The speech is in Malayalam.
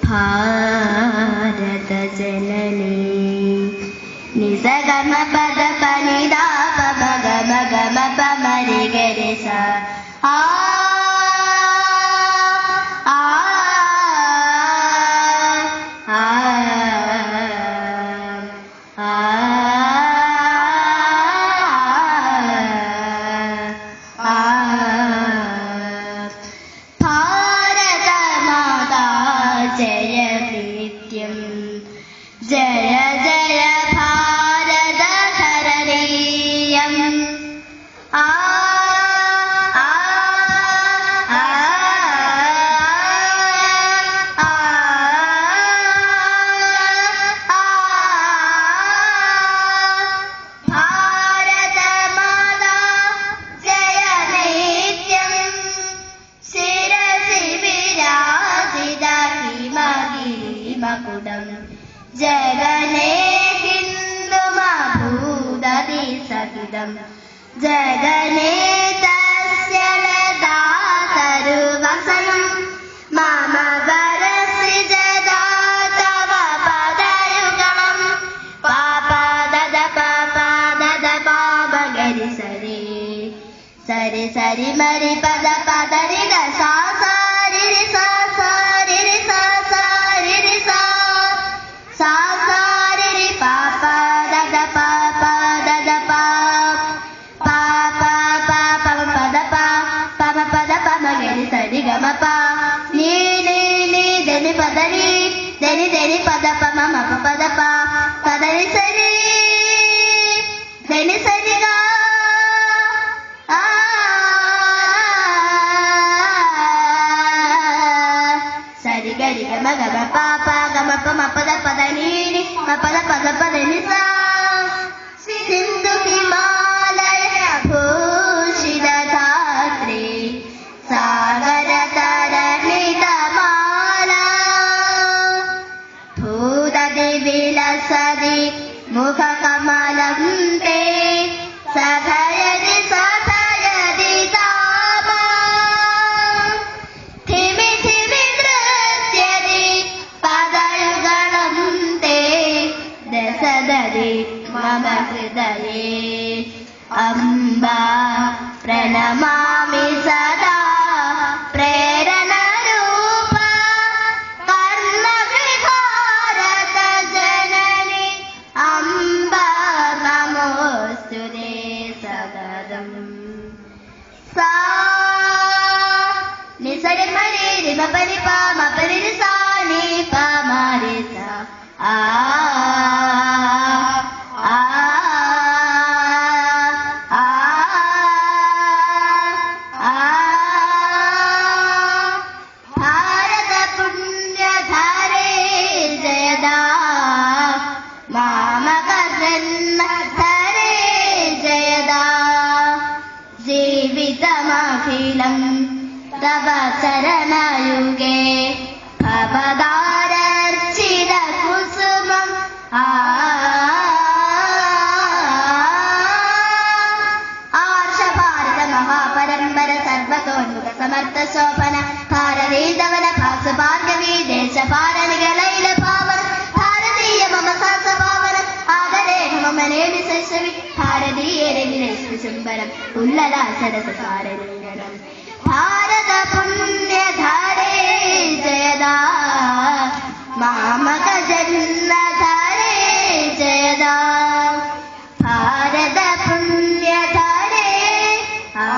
ഭാരത ജനനീ നിസഗമ പദ പനിദാ പമ ഗമ ഗമ പമരി ഗരി സ ആ ജയ ജയ ഭാരത ധരണീയം ആ ഭാരത മാതാ ജയ നിത്യം ശിരസി വിരാജിത ഹിമഗിരിമകുടം ജഗനേ ഹിന്ദുമഭൂതതി സഹിതം ജഗനേ തസ്യ ലതാതരുവസനം മമ വരസിജദാ തവ പദയുഗളം പാപ ദദ പാപ ഗരി സരി സരി സരി മരി പദ പദരി ഗ സാ സാരി രി സാ സാരി രി സാ സാരി രി സാ sa sa ri ri pa pa da da pa pa da da pa pa pa pa pa pa da pa pa pa da pa ma ge ri sa ri ga ma pa ni ni ni de ni pa da ni de ni pa da pa ma ma pa da pa pa da ri sa ri de ni sa ri ga a sa ri ga ma ga pa pa ga ma pa ma pa da pa da ni ni ma pa da ni sa Sindhu Himalaya ഭൂഷിത Dhathri സാഗര തരണിത മാല ഭൂതതി വിലസതി മുഖ കമലം തേ സധയതി സധയതി താപ ധിമി ധിമി നൃത്യതി പദയുഗളം തേ ദശദരി മമ ഹൃദയേ അംബ പ്രണമാമി സദാ പ്രേരണരൂപ കർമ്മവിഭാരത ജനനി അംബ നമോസ്തുതേ സദതം സാ നിസരി മരി രിമ പരി പ മ പരി രി സാ നി പ മ രി സാ ആ ഭാരത പുണ്യധാരേ ജയദാ മാമക ജന്മധരേ ജയദാ ജീവിതമഖിലം തവ ചരണയുഗേ ഭവദാരർച്ചിത കുസുമം ആർഷ ഭാരത മഹാപരമ്പര സർവതോന്മുഖ സമർത്ഥ ശോഭന ഭാരതീതവന ഭാസു ഭാർഗവീ ദേശപാരണികളൈല പാവന ഭാരതീയ മമ സാസപാവന ആദരേണ മമ നേമി ശൈശവി ഭാരതീയരവിശുംബരം ഉല്ലലാ സരസ ഭാരതീരണം ഭാരത പുണ്യധാരേ ജയദാ മാമക ജന്മധാരേ ജയദാ ഭാരത പുണ്യധാരേ ആ